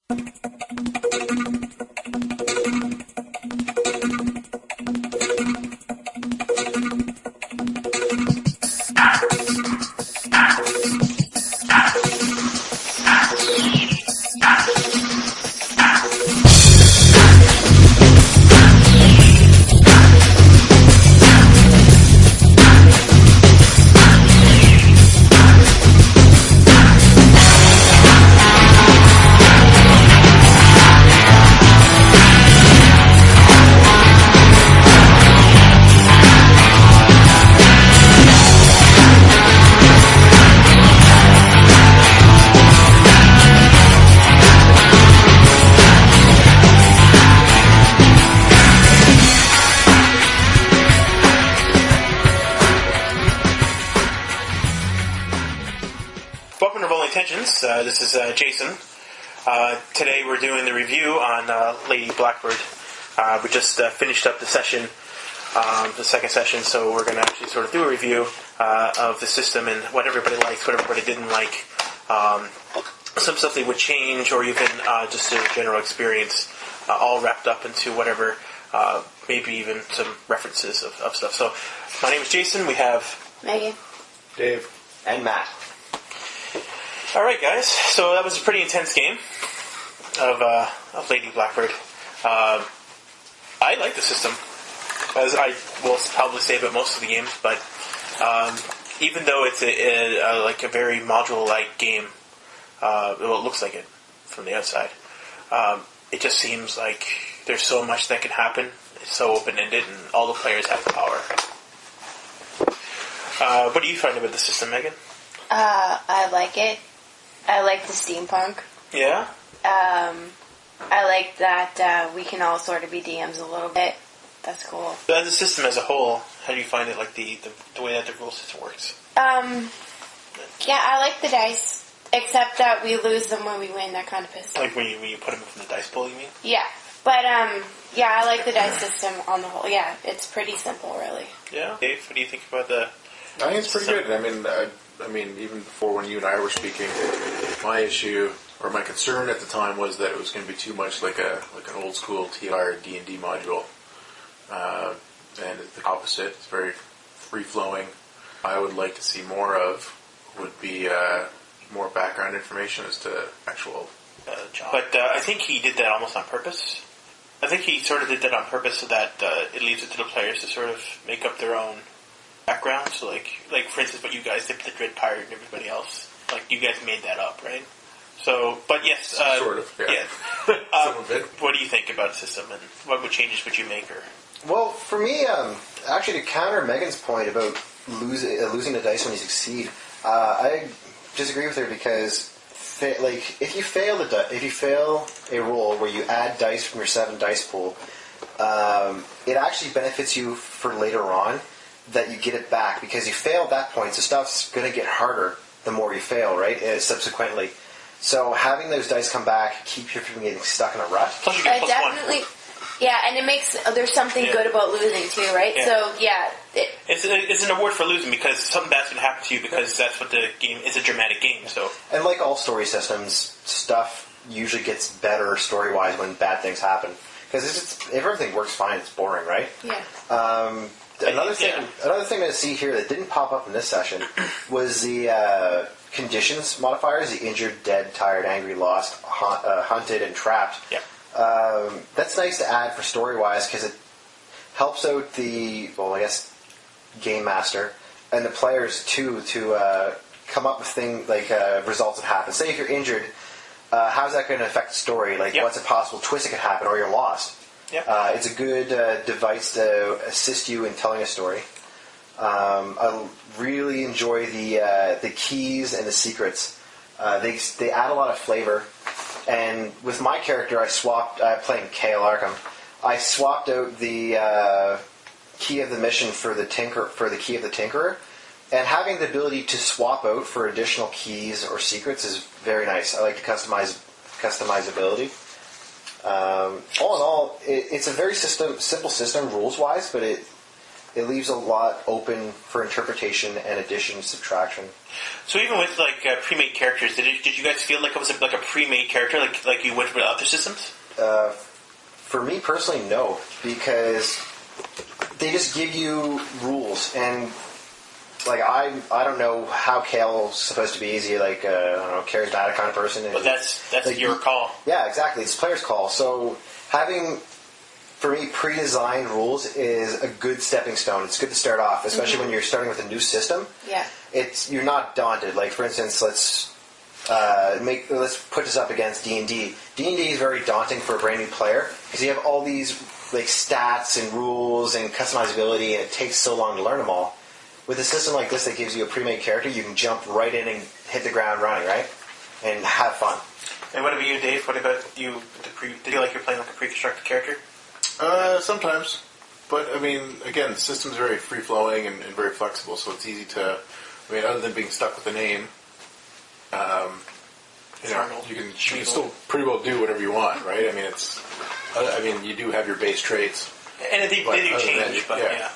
Welcome to Rolling Tensions. This is Jason. Today we're doing the review on Lady Blackbird. We just finished up the session, the second session, so we're going to actually sort of do a review of the system and what everybody liked, what everybody didn't like, some stuff they would change, or even just a general experience, all wrapped up into whatever, maybe even some references of stuff. So, my name is Jason. We have Megan, Dave, and Matt. Alright guys, so that was a pretty intense game of Lady Blackbird. I like the system, as I will probably say about most of the games, but even though it's like a very module-like game, well, it looks like it from the outside, it just seems like there's so much that can happen. It's so open-ended and all the players have the power. What do you find about the system, Megan? I like it. I like the steampunk. Yeah? I like that we can all sort of be DMs a little bit. That's cool. But as a system as a whole, how do you find it, like the way that the rule system works? Yeah, I like the dice, except that we lose them when we win. That kind of pisses. Like when you put them from the dice pool, you mean? Yeah, but yeah, I like the dice system on the whole. Yeah, it's pretty simple, really. Yeah. Dave, what do you think about the? I think it's pretty good. I mean, even before when you and I were speaking, my issue or my concern at the time was that it was going to be too much like an old school TR D&D module, and it's the opposite. It's very free flowing. I would like to see more of would be more background information as to actual Job. But I think he did that almost on purpose. I think he sort of did that on purpose so that it leaves it to the players to sort of make up their own background. So like for instance, what you guys did with the Dread Pirate and everybody else, like you guys made that up, right? So, but yes, sort of, yeah. Some of it. What do you think about the system, and what changes would you make? Or Well, for me, actually, to counter Megan's point about losing the dice when you succeed, I disagree with her because, if you fail a roll where you add dice from your 7 dice pool, it actually benefits you for later on. That you get it back because you fail at that point, so stuff's going to get harder the more you fail, right? Subsequently. So having those dice come back keeps you from getting stuck in a rut. Plus you get plus Definitely. 1. Yeah, and it makes there's something good about losing too, right? Yeah. So yeah, it's an award for losing because something bad's going to happen to you because that's what the game is, a dramatic game. So and like all story systems, stuff usually gets better story-wise when bad things happen because if everything works fine, it's boring, right? Yeah. Another thing to see here that didn't pop up in this session was the conditions modifiers: the injured, dead, tired, angry, lost, hunted, and trapped. Yeah. That's nice to add for story-wise because it helps out the game master and the players too to come up with things like results that happen. Say if you're injured, how's that going to affect the story? Like, what's a possible twist that could happen, or you're lost? Yep. It's a good device to assist you in telling a story. I really enjoy the keys and the secrets. They add a lot of flavor. And with my character, I swapped. Playing Kale Arkham, I swapped out the key of the mission for the key of the Tinkerer. And having the ability to swap out for additional keys or secrets is very nice. I like the customizability. All in all, it's a very simple system rules-wise, but it leaves a lot open for interpretation and addition, subtraction. So even with like pre-made characters, did you guys feel like it was like a pre-made character, like you went with other systems? For me personally, no, because they just give you rules, and like I don't know how Kale's supposed to be. Is he like I don't know, charismatic kind of person? But that's like, your call. Yeah, exactly. It's player's call. So having, for me, pre-designed rules is a good stepping stone. It's good to start off, especially when you're starting with a new system. Yeah. You're not daunted. Like, for instance, let's put this up against D&D. D&D is very daunting for a brand new player because you have all these like stats and rules and customizability, and it takes so long to learn them all. With a system like this that gives you a pre-made character, you can jump right in and hit the ground running, right? And have fun. And what about you, Dave? What about you? Did you feel like you're playing like a pre-constructed character? Sometimes. But, I mean, again, the system's very free-flowing and very flexible, so it's easy to... I mean, other than being stuck with a name, you can still pretty well do whatever you want, right? I mean, you do have your base traits. And they do change, but yeah.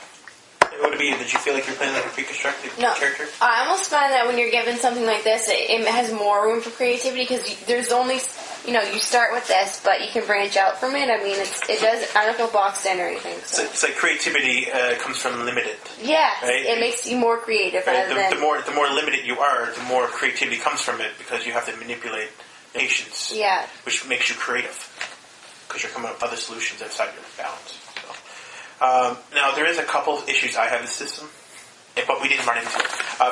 What about you? Did you feel like you're playing like a pre-constructed character? I almost find that when you're given something like this, it has more room for creativity because there's only, you start with this, but you can branch out from it. I mean, it does. I don't feel boxed in or anything. So. It's like creativity comes from limited. Yeah, right? It makes you more creative. Right? The more limited you are, the more creativity comes from it because you have to manipulate patience. Yeah, which makes you creative because you're coming up with other solutions outside your bounds. Now, there is a couple of issues I have in the system, but we didn't run into it.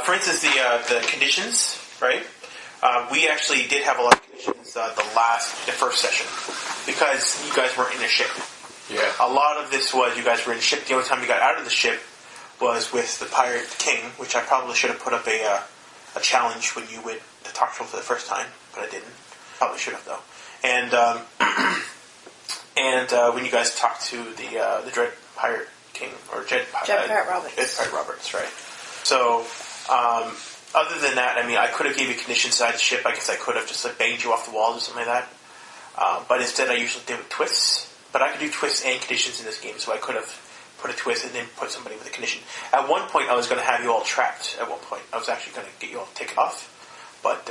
For instance, the conditions, right? We actually did have a lot of conditions the first session because you guys weren't in a ship. Yeah. A lot of this was you guys were in a ship. The only time you got out of the ship was with the Pirate King, which I probably should have put up a challenge when you went to talk to him for the first time, but I didn't. Probably should have, though. And when you guys talked to the Dread Pirate King, or Jed Pirate Roberts. Jed Pirate Roberts, right. So, other than that, I mean, I could have gave you conditions inside the ship. I guess I could have just like banged you off the walls or something like that. But instead I usually did with twists. But I could do twists and conditions in this game, so I could have put a twist and then put somebody with a condition. At one point I was going to have you all trapped. At one point I was actually going to get you all taken off. But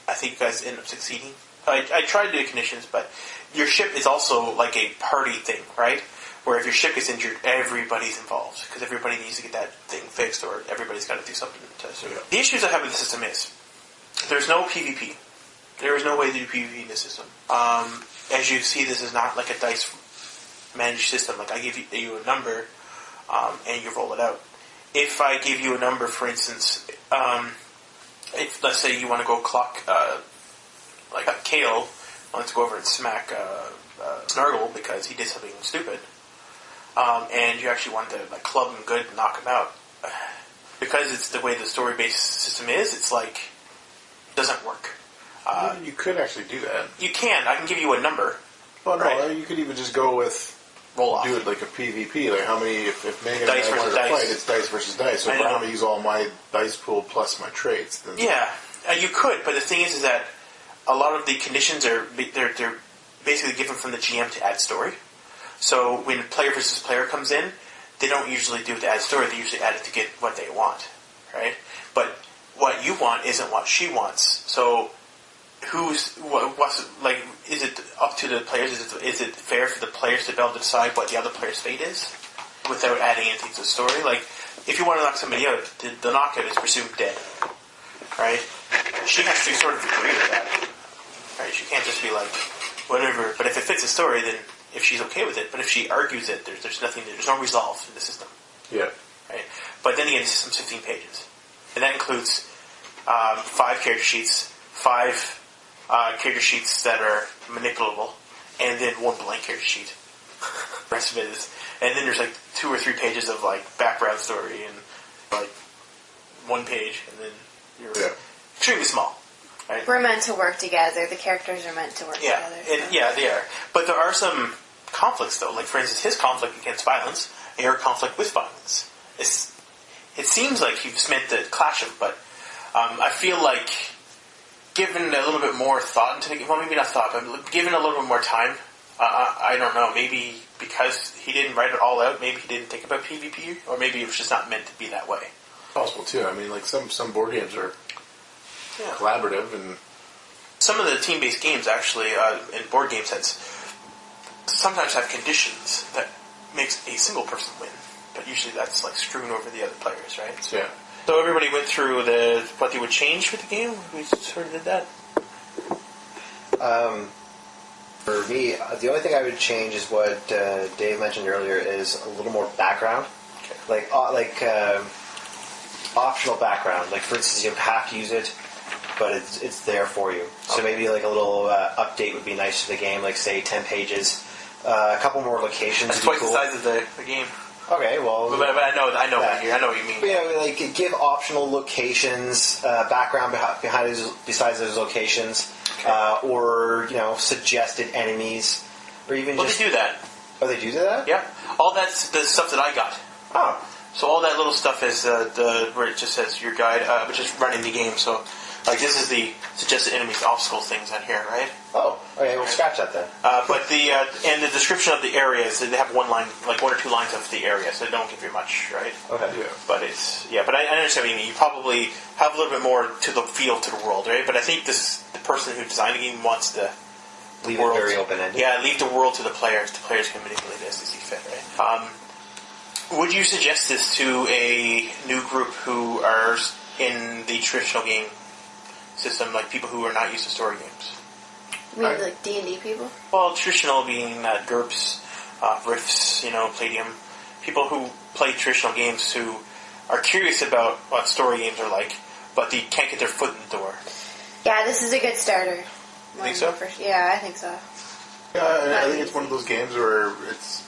I think you guys ended up succeeding. I tried to do conditions, but your ship is also like a party thing, right? Where if your ship is injured, everybody's involved because everybody needs to get that thing fixed, or everybody's got to do something to it. Yeah. The issues I have with the system is there's no PvP. There is no way to do PvP in this system. As you see, this is not like a dice managed system. Like I give you a number, and you roll it out. If I give you a number, for instance, if let's say you want to go clock like a Kale wants to go over and smack Snargle because he did something stupid. And you actually want to like club him good and knock him out. Because it's the way the story-based system is, it's like, it doesn't work. You could actually do that. You can. I can give you a number. Well, no, right? You could even just go with... Roll off. Do it like a PvP. Like how many... If Megan dice and I wanted to dice. fight, it's dice versus dice. So if I'm going to use all my dice pool plus my traits... Then yeah, you could. But the thing is that a lot of the conditions they're basically given from the GM to add story. So when player versus player comes in, they don't usually do it to add story. They usually add it to get what they want, right? But what you want isn't what she wants. So what's like? Is it up to the players? Is it fair for the players to be able to decide what the other player's fate is without adding anything to the story? Like if you want to knock somebody out, the knockout is presumed dead, right? She has to sort of agree with that, right? She can't just be like whatever. But if it fits the story, then. If she's okay with it, but if she argues it, there's nothing, there's no resolve in the system. Yeah. Right. But then again, the system's 15 pages, and that includes 5 character sheets, 5 character sheets that are manipulable, and then 1 blank character sheet. The rest of it is, and then there's like 2 or 3 pages of like background story and like 1 page, and then you're extremely small. Right? We're meant to work together. The characters are meant to work together. Yeah, they are. But there are some conflicts, though. Like, for instance, his conflict against violence, and your conflict with violence. It seems like you've meant to clash them, but I feel like given a little bit more thought into it, well, maybe not thought, but given a little bit more time I don't know. Maybe because he didn't write it all out, maybe he didn't think about PvP, or maybe it was just not meant to be that way. Possible too. I mean, like some board games are collaborative, and some of the team-based games actually, in board game sets, sometimes have conditions that makes a single person win, but usually that's like screwing over the other players, right? So, yeah. So everybody went through what they would change for the game. We sort of did that. For me, the only thing I would change is what Dave mentioned earlier is a little more background, like optional background. Like for instance, you have to use it, but it's there for you. So maybe like a little update would be nice to the game, like say 10 pages, a couple more locations. That's twice the size of the game. Okay, well, but I know what you mean. You know, like give optional locations, background behind besides those locations, or suggested enemies, or even just. They do that. Oh, they do that? Yeah, all that's the stuff that I got. Oh, so all that little stuff is where it just says your guide, which is running the game. So, like this is the suggested enemies, obstacle things on here, right? Oh, okay, we'll scratch that then. But and the description of the areas, they have one line, like 1 or 2 lines of the area, so they don't give you much, right? Okay. Yeah. But but I understand what you mean. You probably have a little bit more to the feel to the world, right? But I think the person who designed the game wants the leave world, it very open-ended. Yeah, leave the world to the players. The players can manipulate it as they see fit, right? Would you suggest this to a new group who are in the traditional game system, like people who are not used to story games? You mean like D&D people? Well, traditional being GURPS, Rifts, Palladium. People who play traditional games who are curious about what story games are like, but they can't get their foot in the door. Yeah, this is a good starter. Think so? Yeah, I think so. Yeah, I think it's one of those games where it's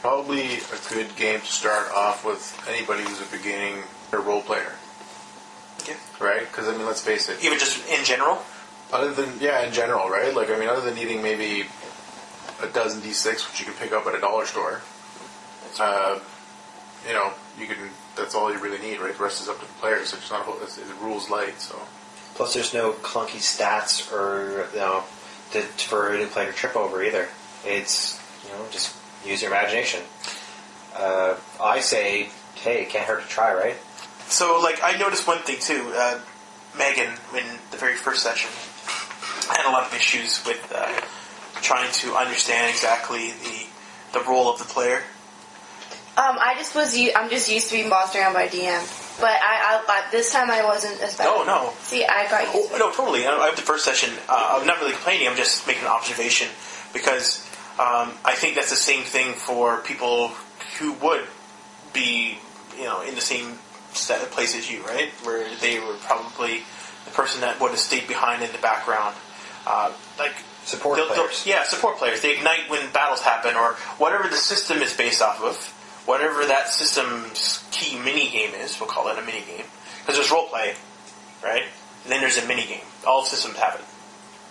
probably a good game to start off with anybody who's a beginning role player. Yeah. Right? Because, I mean, let's face it. Even just in general? Other than, in general, right? Like, I mean, other than needing maybe a dozen D6, which you can pick up at a dollar store, you can, that's all you really need, right? The rest is up to the players. It's not, it's rules light, so. Plus, there's no clunky stats or, for a new player to trip over either. It's, just use your imagination. I say, hey, it can't hurt to try, right? So, I noticed one thing, too. Megan, in the very first session, had a lot of issues with trying to understand exactly the role of the player. I'm just used to being bossed around by DM. But I this time I wasn't as bad. Oh, no. See, I got used to it. No, totally. I have the first session. I'm not really complaining. I'm just making an observation because I think that's the same thing for people who would be, in the same place as you, right? Where they were probably the person that would have stayed behind in the background. Support players. Yeah, support players. They ignite when battles happen, or whatever the system is based off of. Whatever that system's key mini-game is, we'll call it a mini-game. Because there's role-play, right? And then there's a mini-game. All systems have it,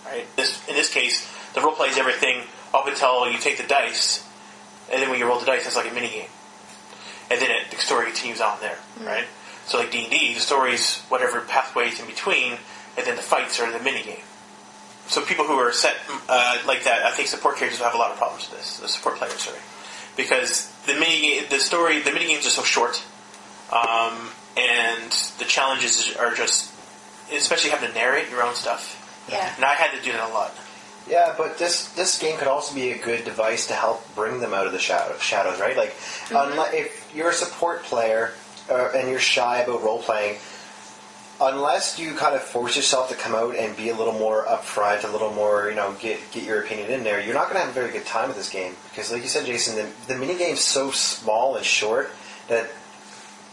right? In this case, the role-play is everything up until you take the dice, and then when you roll the dice, it's like a mini-game. And then the story continues on there, right? So like D&D, the story's whatever pathways in between, and then the fights are the mini-game. So people who are set like that, I think support characters will have a lot of problems with this. The support players, sorry. Because the mini-games are so short, and the challenges are just, especially having to narrate your own stuff. Yeah. And I had to do that a lot. Yeah, but this game could also be a good device to help bring them out of the shadows, right? Like, if you're a support player and you're shy about role-playing, unless you kind of force yourself to come out and be a little more upfront, a little more, get your opinion in there, you're not going to have a very good time with this game. Because like you said, Jason, the minigame's so small and short that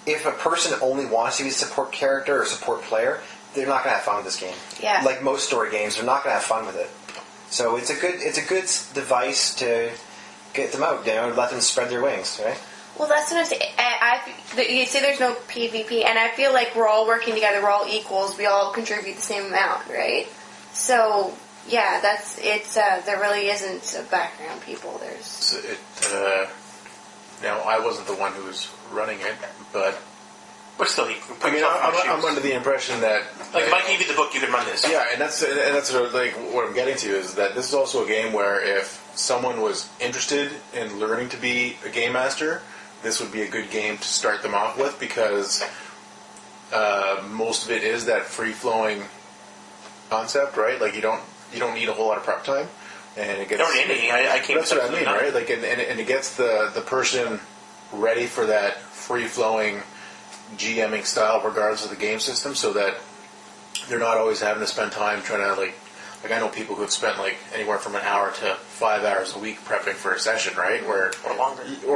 if a person only wants to be a support character or support player, they're not going to have fun with this game. Yeah. Like most story games, they're not going to have fun with it. So it's a good device to get them out, let them spread their wings, right? Well, that's what I'm saying. You say there's no PvP, and I feel like we're all working together. We're all equals. We all contribute the same amount, right? So, yeah, there really isn't a background people. Now, I wasn't the one who was running it, but But still, you can put I mean, yourself in my I'm shoes. under the impression that Like, if I gave you the book, you could run this. yeah, and that's sort of like what I'm getting to is that this is also a game where if someone was interested in learning to be a game master, this would be a good game to start them off with because most of it is that free flowing concept, right? Like you don't need a whole lot of prep time, and it gets. Don't need any. I came. That's what I mean, right? Like, and it gets the person ready for that free flowing GMing style, regardless of the game system, so that they're not always having to spend time trying to like I know people who have spent like anywhere from an hour to 5 hours a week prepping for a session, right? Or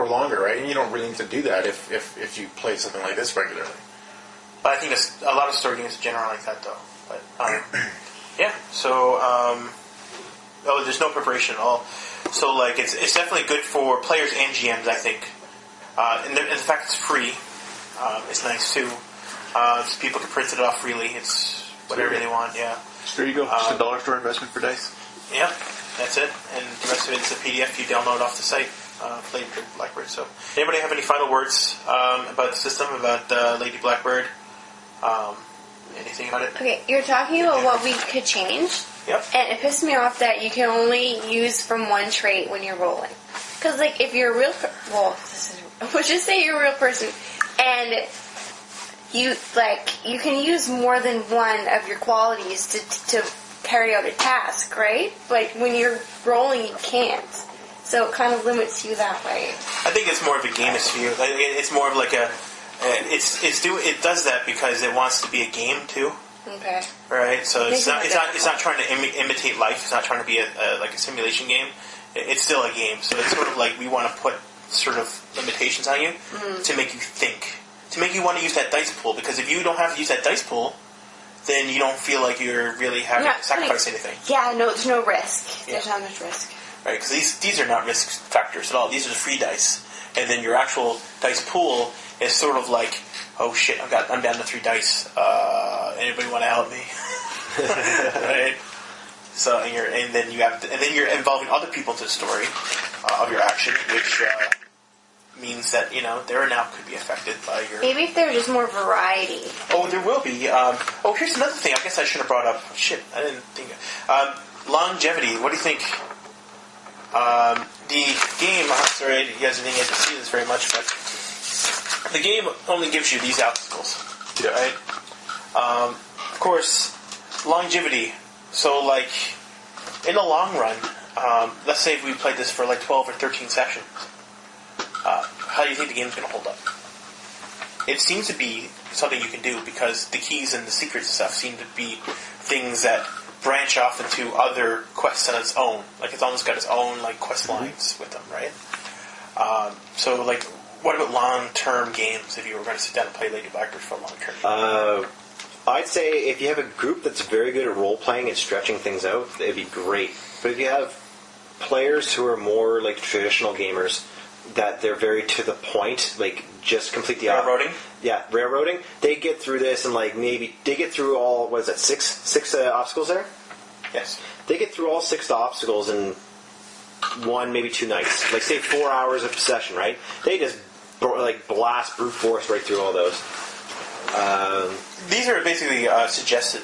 longer, right? And you don't really need to do that if you play something like this regularly. But I think a lot of story games are generally like that, though. But yeah, so there's no preparation at all. So like it's definitely good for players and GMs, I think. And the fact it's free is nice too. So people can print it off freely. It's whatever they want. Yeah. There you go. Just a dollar store investment for dice. Yeah, that's it. And the rest of it's a PDF you download off the site. Blackbird. So, anybody have any final words about the system, about Lady Blackbird? Anything about it? Okay, you're talking about what we could change. Yep. And it pissed me off that you can only use from one trait when you're rolling. Because, like, if you're a real... let's just say you're a real person, and you can use more than one of your qualities to carry out a task, right? But when you're rolling, you can't. So it kind of limits you that way. I think it's more of a gamisphere. Like, it's more of like a... It does that because it wants to be a game, too. Okay. Right? So it's not trying to imitate life. It's not trying to be like a simulation game. It's still a game. So it's sort of like we want to put sort of limitations on you to make you think. To make you want to use that dice pool. Because if you don't have to use that dice pool, then you don't feel like you're really having to sacrifice anything. Yeah, no, there's no risk. Yeah. There's not much risk. Right? Because these are not risk factors at all. These are the free dice. And then your actual dice pool is sort of like, oh shit, I'm down to 3 dice. Anybody want to help me? Right? So and then you're involving other people into the story of your action, which means that their now could be affected by your. Maybe if there's just more variety. Oh, there will be. Here's another thing. I guess I should have brought up. Shit, I didn't think. Longevity. What do you think? The game. Sorry, you guys didn't get to see this very much, but the game only gives you these obstacles. Yeah. Right. Of course, longevity. So, like, in the long run, let's say we played this for like 12 or 13 sessions. How do you think the game's going to hold up? It seems to be something you can do because the keys and the secrets and stuff seem to be things that branch off into other quests on its own. Like, it's almost got its own like quest lines with them, right? So, like, what about long-term games if you were going to sit down and play Lady Blackbird for a long term? I'd say if you have a group that's very good at role-playing and stretching things out, it'd be great. But if you have players who are more like traditional gamers, that they're very to the point, like just complete the... Railroading? Yeah, railroading. They get through this and like maybe... They get through all, what is that, six obstacles there? Yes. They get through all 6 obstacles in 1, maybe 2 nights. Like, say 4 hours of session, right? They just like blast brute force right through all those. These are basically suggested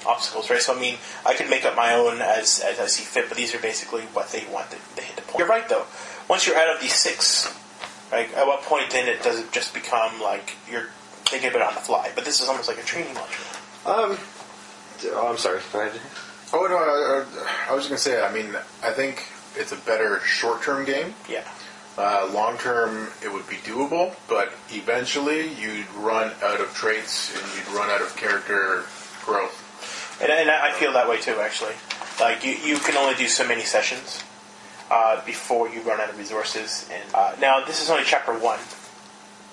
obstacles, right? So, I mean, I could make up my own as I see fit, but these are basically what they want to hit the point. You're right, though. Once you're out of these 6, right, at what point then does it just become like you're thinking about it on the fly? But this is almost like a training module. I'm sorry. Go ahead. Oh, no, I was going to say, I mean, I think it's a better short-term game. Yeah. Long-term, it would be doable, but eventually you'd run out of traits and you'd run out of character growth. And I feel that way, too, actually. Like, you can only do so many sessions before you run out of resources. And now, this is only chapter 1,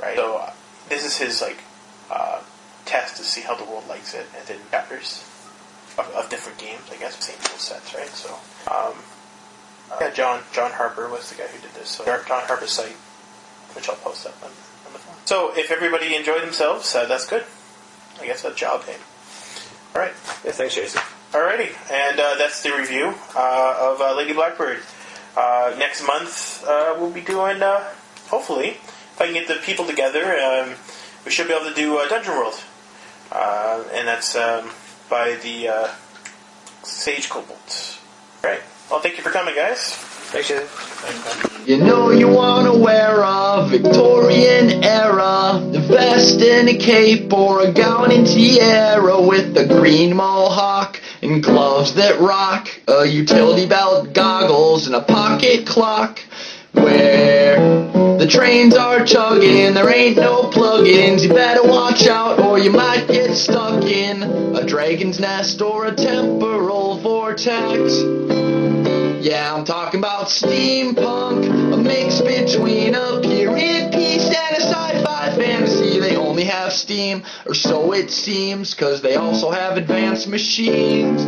right? So, this is his, like, test to see how the world likes it, and then chapters of different games, I guess, same rule sets, right? So, yeah, John Harper was the guy who did this. So, John Harper's site, which I'll post up on the phone. So, if everybody enjoyed themselves, that's good. I guess that's job day. All right. Yeah, thanks, Jason. Alrighty, and that's the review of Lady Blackbird. Next month, we'll be doing, hopefully, if I can get the people together, we should be able to do Dungeon World. And that's by the Sage Cobalt. Right. Well, thank you for coming, guys. Thanks, Jason. You know you wanna wear a Victorian era vest and a cape or a gown and tiara with a green mohawk and gloves that rock, a utility belt, goggles, and a pocket clock. Where the trains are chugging, there ain't no plugins. You better watch out or you might get stuck in a dragon's nest or a temporal vortex. Yeah, I'm talking about steampunk, a mix between a period piece and a sci-fi fantasy. They only have steam, or so it seems, 'cause they also have advanced machines.